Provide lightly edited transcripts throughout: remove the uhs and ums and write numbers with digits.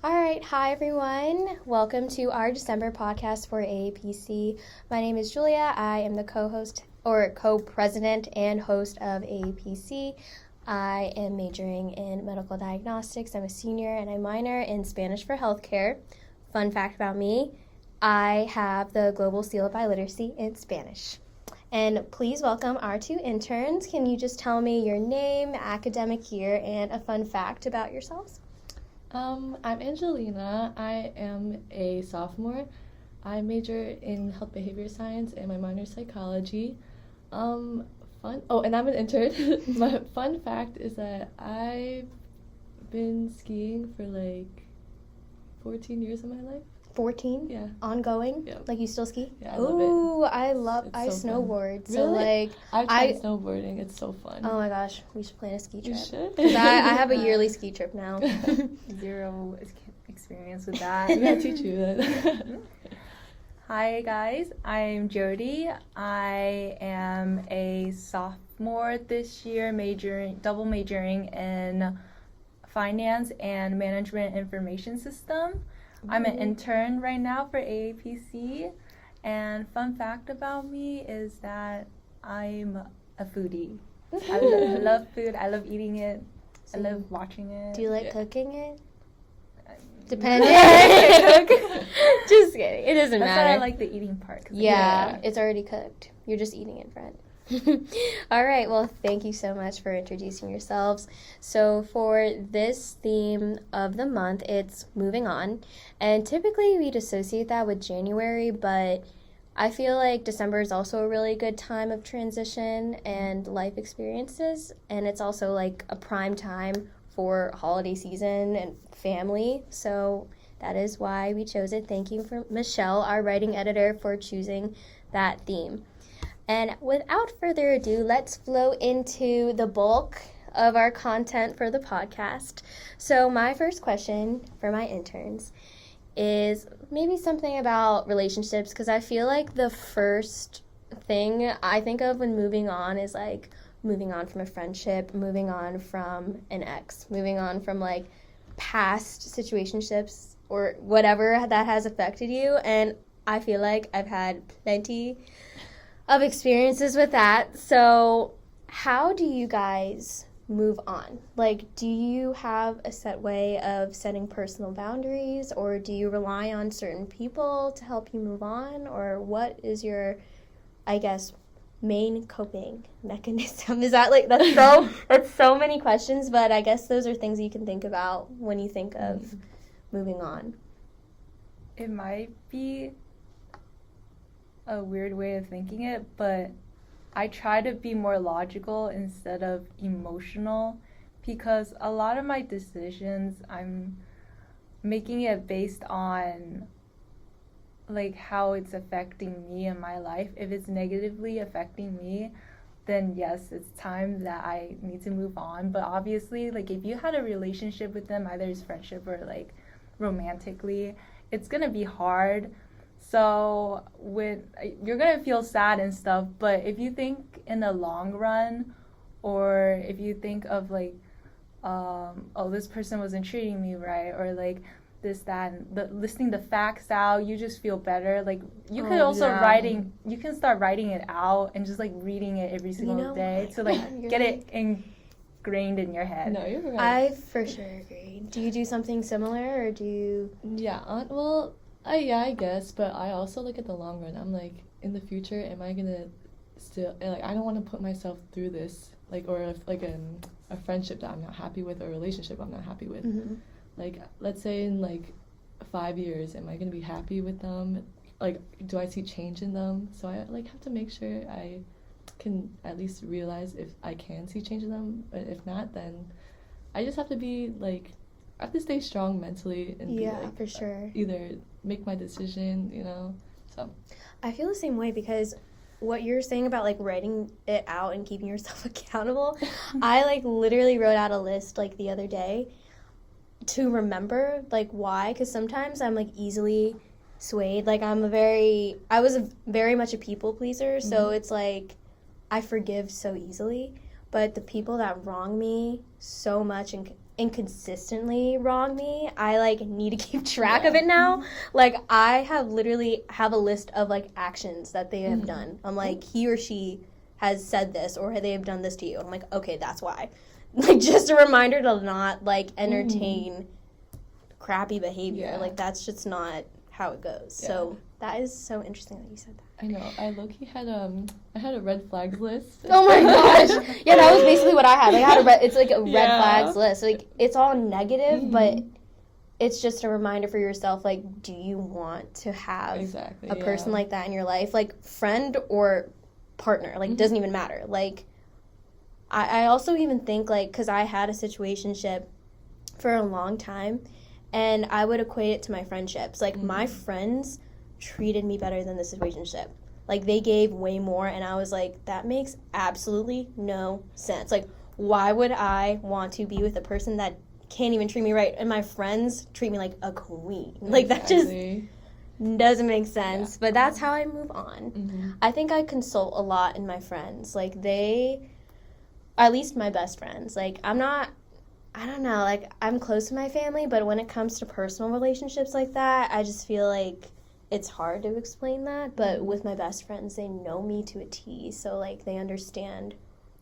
All right, hi everyone. Welcome to our December podcast for AAPC. My name is Julia. I am the co-president and host of AAPC. I am majoring in medical diagnostics. I'm a senior and I minor in Spanish for healthcare. Fun fact about me, I have the Global Seal of Biliteracy in Spanish. And please welcome our two interns. Can you just tell me your name, academic year, and a fun fact about yourselves? I'm Angelina. I am a sophomore. I major in health behavior science and my minor is psychology. And I'm an intern. My fun fact is that I've been skiing for 14 years of my life. 14? Yeah. Ongoing? Yeah. Like you still ski? Yeah, I love it. Ooh, I So snowboard. fun. So really? I've tried snowboarding. It's so fun. Oh my gosh, we should plan a ski trip. You should. Because I have a yearly ski trip now. Zero experience with that. We gotta teach you that. Hi guys, I'm Jodie. I am a sophomore this year, double majoring in finance and management information system. I'm an intern right now for AAPC, and fun fact about me is that I'm a foodie. I love food, I love eating it, I love watching it. Do you like cooking it? Depending. Just kidding. It doesn't That's matter. why I like the eating part. Yeah, it's already cooked. You're just eating it, friend. All right, well, thank you so much for introducing yourselves. So for this theme of the month, it's moving on. And typically we'd associate that with January, but I feel like December is also a really good time of transition and life experiences. And it's also like a prime time for holiday season and family. So that is why we chose it. Thank you for Michelle, our writing editor, for choosing that theme. And without further ado, let's flow into the bulk of our content for the podcast. So my first question for my interns is maybe something about relationships, because I feel like the first thing I think of when moving on is like moving on from a friendship, moving on from an ex, moving on from like past situationships or whatever that has affected you. And I feel like I've had plenty of experiences with that. So how do you guys move on? Like, do you have a set way of setting personal boundaries, or do you rely on certain people to help you move on? Or what is your, I guess, main coping mechanism? Is that like, that's so many questions, but I guess those are things you can think about when you think of moving on. It might be a weird way of thinking it, but I try to be more logical instead of emotional, because a lot of my decisions I'm making it based on like how it's affecting me in my life. If it's negatively affecting me, then yes, it's time that I need to move on. But obviously, like if you had a relationship with them, either it's friendship or like romantically, it's gonna be hard. So you're going to feel sad and stuff, but if you think in the long run, or if you think of like, this person wasn't treating me right, or like this, that, and listing the facts out, you just feel better. Like you could also you can start writing it out and just like reading it every single day to like get it ingrained in your head. No, you're right. I for sure agree. Do you do something similar, or do you? Yeah, I guess, but I also look at the long run. I'm like, in the future, am I gonna still, like, I don't want to put myself through this, like, or if, like a friendship that I'm not happy with, or a relationship I'm not happy with. Mm-hmm. Like, let's say in like 5 years, am I gonna be happy with them? Like, do I see change in them? So I like have to make sure I can at least realize if I can see change in them. But if not, then I just have to be like, I have to stay strong mentally and be like, for sure. Either make my decision, so. I feel the same way, because what you're saying about like writing it out and keeping yourself accountable, I like literally wrote out a list like the other day to remember like why, because sometimes I'm like easily swayed. Like I was very much a people pleaser, so it's like I forgive so easily, but the people that wrong me so much and inconsistently wrong me, I like need to keep track of it now. Like I literally have a list of like actions that they have done. I'm like, he or she has said this or they have done this to you. I'm like, okay, that's why. Like just a reminder to not like entertain crappy behavior. Like that's just not how it goes. So that is so interesting that you said that. I know. I low-key had I had a red flags list. Oh my gosh. Yeah, that was basically what I had. Like I had it's like a red flags list. Like it's all negative, but it's just a reminder for yourself, like, do you want to have a person like that in your life? Like friend or partner. Like it doesn't even matter. Like I also even think like, because I had a situationship for a long time, and I would equate it to my friendships. Like my friends treated me better than the situationship. Like they gave way more, and I was like, that makes absolutely no sense. Like why would I want to be with a person that can't even treat me right, and my friends treat me like a queen? Like that just doesn't make sense. But that's how I move on. I think I consult a lot in my friends. Like they, at least my best friends, like I don't know, like I'm close to my family, but when it comes to personal relationships like that, I just feel like it's hard to explain that. But with my best friends, they know me to a T, so like they understand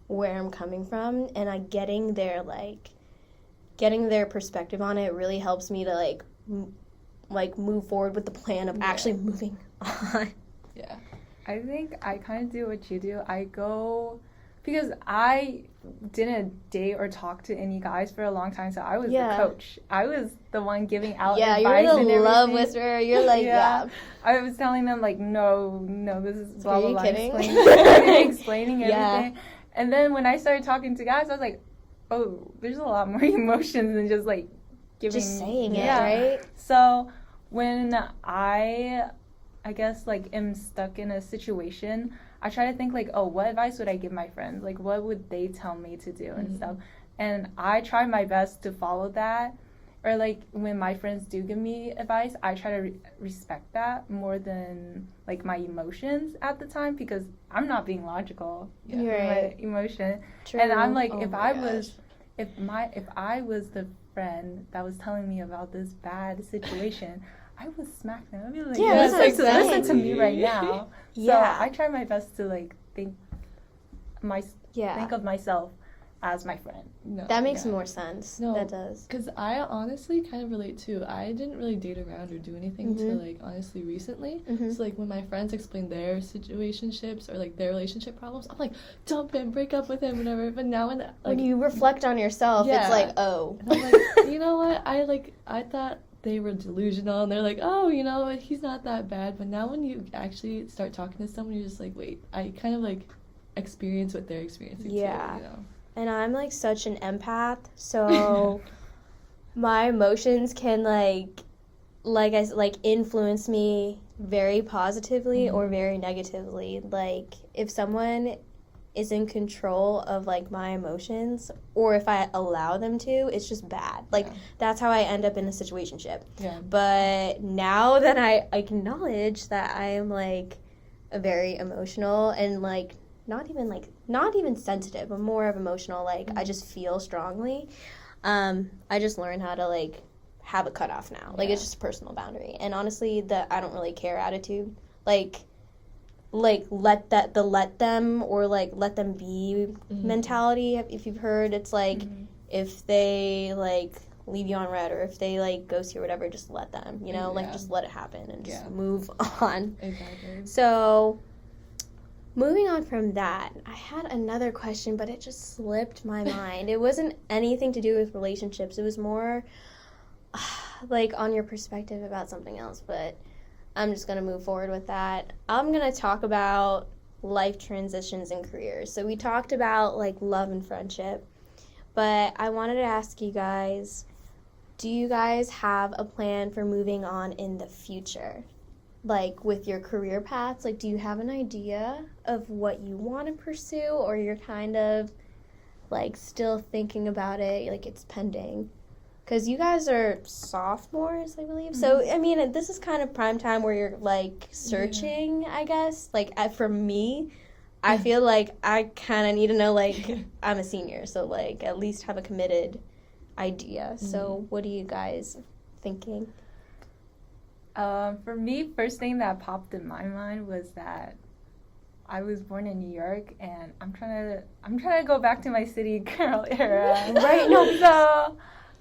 where I'm coming from, and getting their perspective on it really helps me to like move forward with the plan of actually moving on. Yeah. I think I kind of do what you do. I go, because I didn't date or talk to any guys for a long time, so I was the coach. I was the one giving out advice. Yeah, you're the love whisperer. You're like, I was telling them, like, no, this is blah, blah, blah. Explaining everything. And then when I started talking to guys, I was like, oh, there's a lot more emotions than just, like, giving. Just saying it, right? So when I guess, like, am stuck in a situation, I try to think, like, oh, what advice would I give my friends? Like, what would they tell me to do and stuff? And I try my best to follow that. Or, like, when my friends do give me advice, I try to respect that more than, like, my emotions at the time, because I'm not being logical with my emotion. True. And I'm like, if I was the friend that was telling me about this bad situation, I would smack them. I'd be like, listen to me right now. So I try my best to like think of myself as my friend. No, that makes more sense. No, that does. Because I honestly kind of relate too. I didn't really date around or do anything until like honestly recently. So like when my friends explain their situationships or like their relationship problems, I'm like, dump him, break up with him, whatever. But now when you reflect on yourself, it's like, oh. And I'm like, you know what? I thought they were delusional, and they're like, oh, you know, he's not that bad. But now when you actually start talking to someone, you're just like, wait, I kind of like experience what they're experiencing too, you know? And I'm like such an empath, so my emotions can influence me very positively or very negatively. Like if someone is in control of like my emotions, or if I allow them to, it's just bad. Like that's how I end up in a situationship. But now that I acknowledge that I am like a very emotional and like not even sensitive, but more of emotional, like I just feel strongly, I just learn how to like have a cutoff now. Like it's just a personal boundary. And honestly, the I don't really care attitude, like let them or like let them be mentality, if you've heard, it's like if they like leave you on red or if they like ghost you or whatever, just let them, you know, like just let it happen and just move on. Exactly. So moving on from that, I had another question, but it just slipped my mind. It wasn't anything to do with relationships. It was more like on your perspective about something else, but I'm just going to move forward with that. I'm going to talk about life transitions and careers. So we talked about like love and friendship, but I wanted to ask you guys, do you guys have a plan for moving on in the future? Like with your career paths, like do you have an idea of what you want to pursue, or you're kind of like still thinking about it, like it's pending? Because you guys are sophomores, I believe. So, I mean, this is kind of prime time where you're, like, searching, I guess. Like, for me, I feel like I kind of need to know, like, I'm a senior. So, like, at least have a committed idea. So what are you guys thinking? For me, first thing that popped in my mind was that I was born in New York, and I'm trying to go back to my city girl era. Right? No. So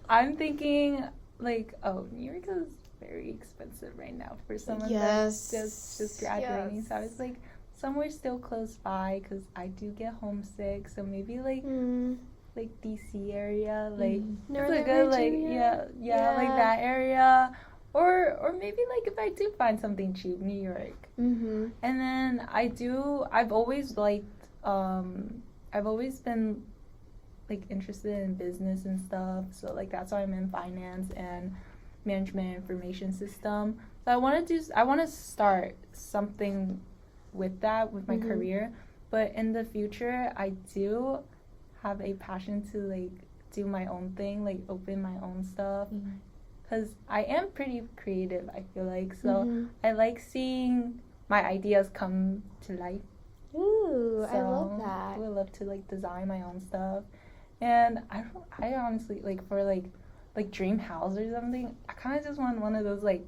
I'm thinking like, oh, New York is very expensive right now for someone that's just graduating. Yes. So I was like, somewhere still close by, because I do get homesick. So maybe like DC area, like Northern it's a good Virginia? like like that area. Or maybe like if I do find something cheap, New York. Mm-hmm. And then I've always liked, I've always been like interested in business and stuff. So like that's why I'm in finance and management information system. So I want to start something with that, with my career. But in the future, I do have a passion to like do my own thing, like open my own stuff. Because I am pretty creative, I feel like. So I like seeing my ideas come to life. Ooh, So I love that. I would love to like design my own stuff. And I honestly, like for like dream house or something, I kind of just want one of those like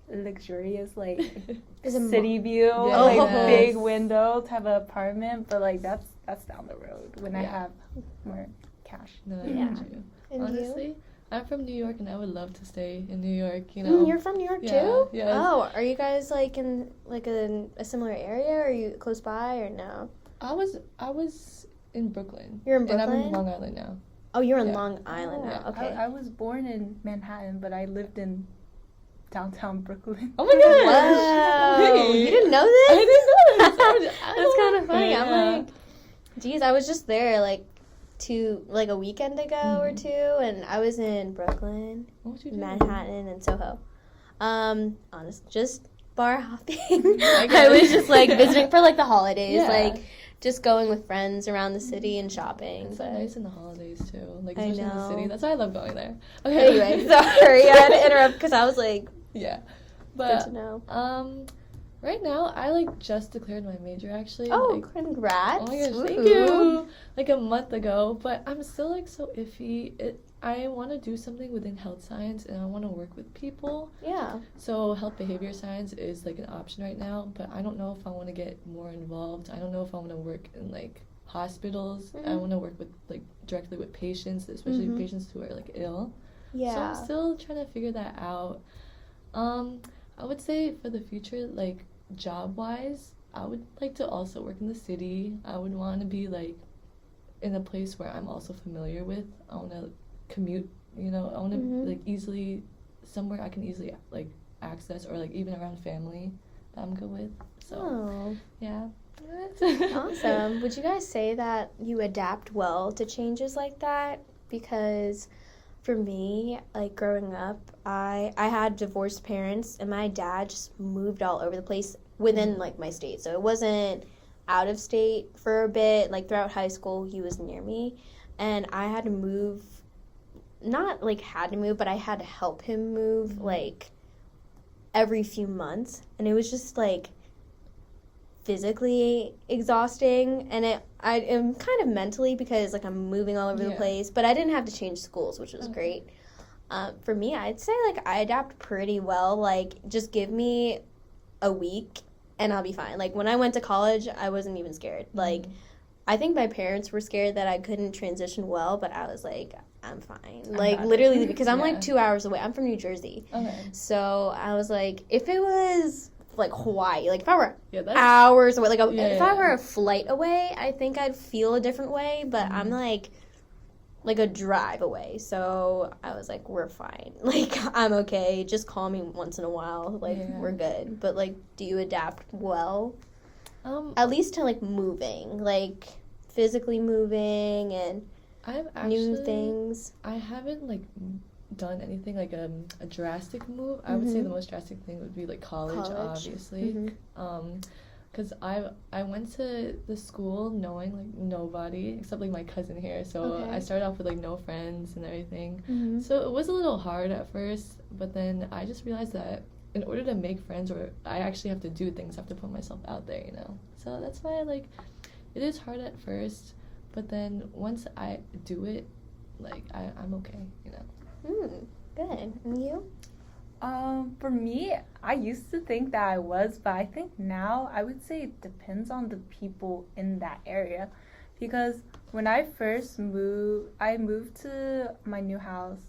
luxurious like city view, like big window type of apartment. But like that's down the road when I have more cash. No, I Yeah. get you. And Honestly, you? I'm from New York, and I would love to stay in New York. You know, You're from New York Yeah, too? yes. Oh, are you guys like in like a similar area? Are you close by or no? I was in Brooklyn. You're in Brooklyn? And I'm in Long Island now. Oh, you're in Yeah. Long Island now. Yeah. Okay. I was born in Manhattan, but I lived in downtown Brooklyn. Oh my gosh! Wow. Wait. You didn't know this? I didn't know this. That's kind of funny. Yeah. I'm like, geez, I was just there like a weekend ago or two, and I was in Brooklyn, What would you do? Manhattan, and Soho. Honest, just bar hopping. I I was guess. just like visiting for like the holidays, Yeah. like just going with friends around the city and shopping. It's so But nice in the holidays too, like I especially in the city. know. That's why I love going there. Okay. anyway, sorry, I had to interrupt because I was like, Yeah, good but to know. right now I like just declared my major actually. Oh, like, congrats! oh my gosh, thank Woohoo. you! Like a month ago, but I'm still like so iffy. I want to do something within health science, and I want to work with people. Yeah. So health behavior science is like an option right now, but I don't know if I want to get more involved. I don't know if I want to work in like hospitals. I want to work with like directly with patients, especially patients who are like ill. Yeah. So I'm still trying to figure that out. I would say for the future, like job wise, I would like to also work in the city. I would want to be like in a place where I'm also familiar with. I want to commute, you know, I want to like easily somewhere I can easily like access, or like even around family that I'm good with. So Oh. yeah. Awesome. Would you guys say that you adapt well to changes like that? Because for me, like growing up, I had divorced parents, and my dad just moved all over the place within like my state. So it wasn't out of state for a bit. Like throughout high school, he was near me, and I had to move. Not like had to move, but I had to help him move like every few months, and it was just like physically exhausting, and I am kind of mentally, because like I'm moving all over the place, but I didn't have to change schools, which was great. For me, I'd say like I adapt pretty well. Like just give me a week and I'll be fine. Like when I went to college, I wasn't even scared. Like I think my parents were scared that I couldn't transition well, but I was like, I'm fine. Like literally, because I'm like 2 hours away. I'm from New Jersey. Okay. So I was like, if it was like Hawaii, like if I were Yeah, that's hours away, like if I were a flight away, I think I'd feel a different way, but I'm like a drive away. So I was like, we're fine. Like I'm okay. Just call me once in a while. Like we're good. But like, do you adapt well? At least to like moving, like physically moving and I've actually, new things. I haven't like done anything like a drastic move. I would say the most drastic thing would be like college. Obviously. Because I went to the school knowing like nobody except like my cousin here, so I started off with like no friends and everything. So it was a little hard at first, but then I just realized that in order to make friends, or I actually have to do things, I have to put myself out there, you know. So that's why like it is hard at first, but then once I do it, like I'm okay, you know. Good. And you? For me, I used to think that I was, but I think now I would say it depends on the people in that area. Because when I first moved, I moved to my new house,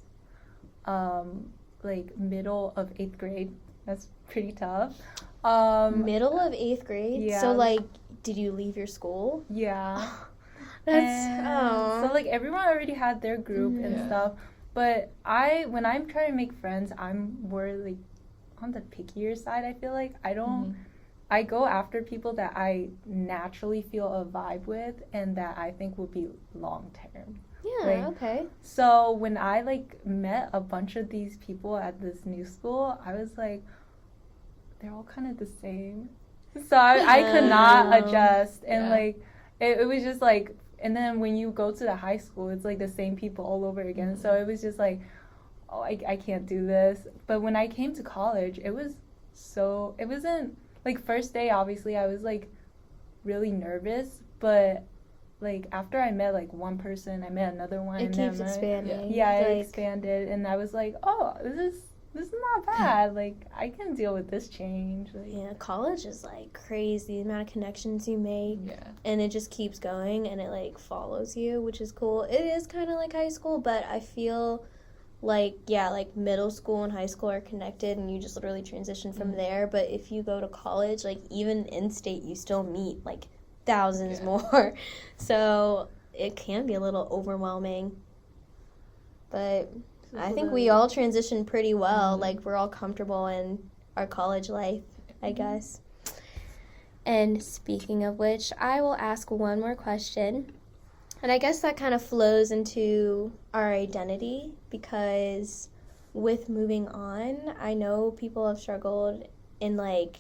like middle of 8th grade. That's pretty tough. Middle of 8th grade? Yeah. So, like, did you leave your school? Yeah. That's, so like everyone already had their group and Yeah. stuff. But when I'm trying to make friends, I'm more like on the pickier side. I feel like I go after people that I naturally feel a vibe with and that I think will be long term. Yeah, Like, okay. So when I like met a bunch of these people at this new school, I was like, they're all kind of the same. So I could not adjust, and like it was just like. And then when you go to the high school, it's like the same people all over again. So it was just like, oh, I can't do this. But when I came to college, it wasn't, like, first day, obviously, I was, like, really nervous. But, like, after I met, like, one person, I met another one. It keeps expanding. Yeah, it like, expanded. And I was like, oh, this is not bad. Like, I can deal with this change. Like, yeah, college is, like, crazy. The amount of connections you make. Yeah. And it just keeps going, and it, like, follows you, which is cool. It is kind of like high school, but I feel like, yeah, like, middle school and high school are connected, and you just literally transition from there. But if you go to college, like, even in-state, you still meet, like, thousands more. So it can be a little overwhelming. But I think we all transitioned pretty well. Like, we're all comfortable in our college life, I guess. And speaking of which, I will ask one more question. And I guess that kind of flows into our identity, because with moving on, I know people have struggled in, like,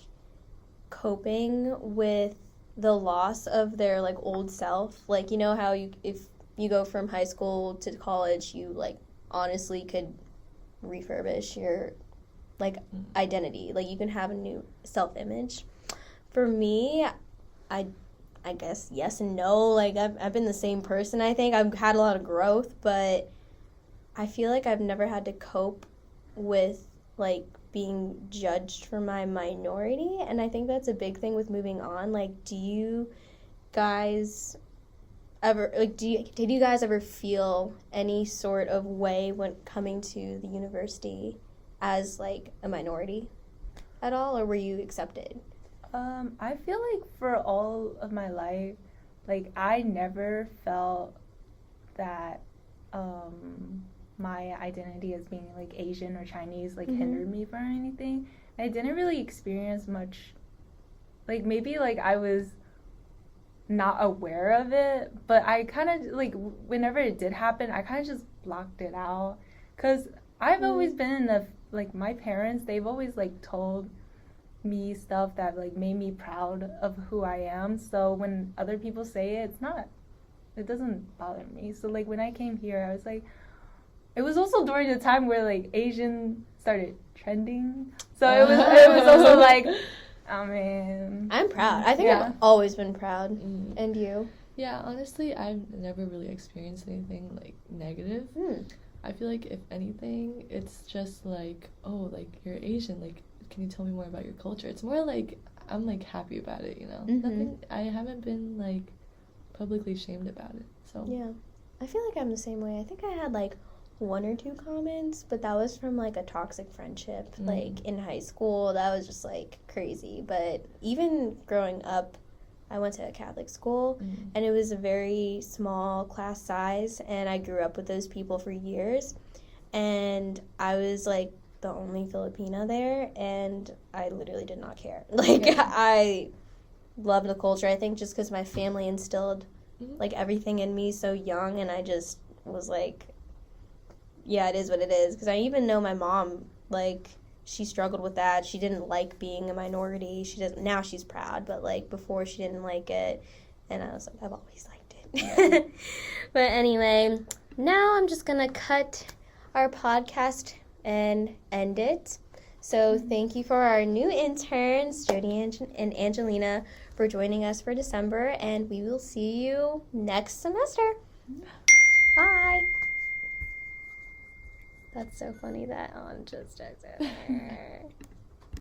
coping with the loss of their, like, old self. Like, you know how if you go from high school to college, you, like, honestly could refurbish your, like, identity. Like, you can have a new self-image. For me, I guess yes and no. Like, I've been the same person, I think. I've had a lot of growth, but I feel like I've never had to cope with, like, being judged for my minority, and I think that's a big thing with moving on. Like, do you guys ever, like, did you guys ever feel any sort of way when coming to the university as, like, a minority at all, or were you accepted? I feel like for all of my life, like, I never felt that my identity as being, like, Asian or Chinese, like, hindered me from anything. I didn't really experience much, like, maybe, like, I was not aware of it, but I kind of, like, whenever it did happen, I kind of just blocked it out, because I've always been in the, like, my parents, they've always, like, told me stuff that, like, made me proud of who I am. So when other people say it, it doesn't bother me. So, like, when I came here, I was like, it was also during the time where, like, Asian started trending. So it was also like, oh man. I'm proud. I think I've always been proud. And you? Yeah, honestly, I've never really experienced anything, like, negative. I feel like, if anything, it's just like, oh, like, you're Asian, like, can you tell me more about your culture? It's more like, I'm, like, happy about it, you know? Nothing, I haven't been, like, publicly shamed about it, so. Yeah. I feel like I'm the same way. I think I had, like, one or two comments, but that was from, like, a toxic friendship, like, in high school. That was just, like, crazy. But even growing up, I went to a Catholic school, and it was a very small class size, and I grew up with those people for years, and I was, like, the only Filipina there, and I literally did not care. Like, I loved the culture, I think, just because my family instilled, like, everything in me so young, and I just was like, yeah, it is what it is. Because I even know my mom, like, she struggled with that. She didn't like being a minority. She doesn't, now she's proud, but, like, before she didn't like it, and I was like, I've always liked it. But anyway, now I'm just gonna cut our podcast and end it. So thank you for our new interns, Jodie and Angelina, for joining us for December, and we will see you next semester. Bye. That's so funny that On just texted.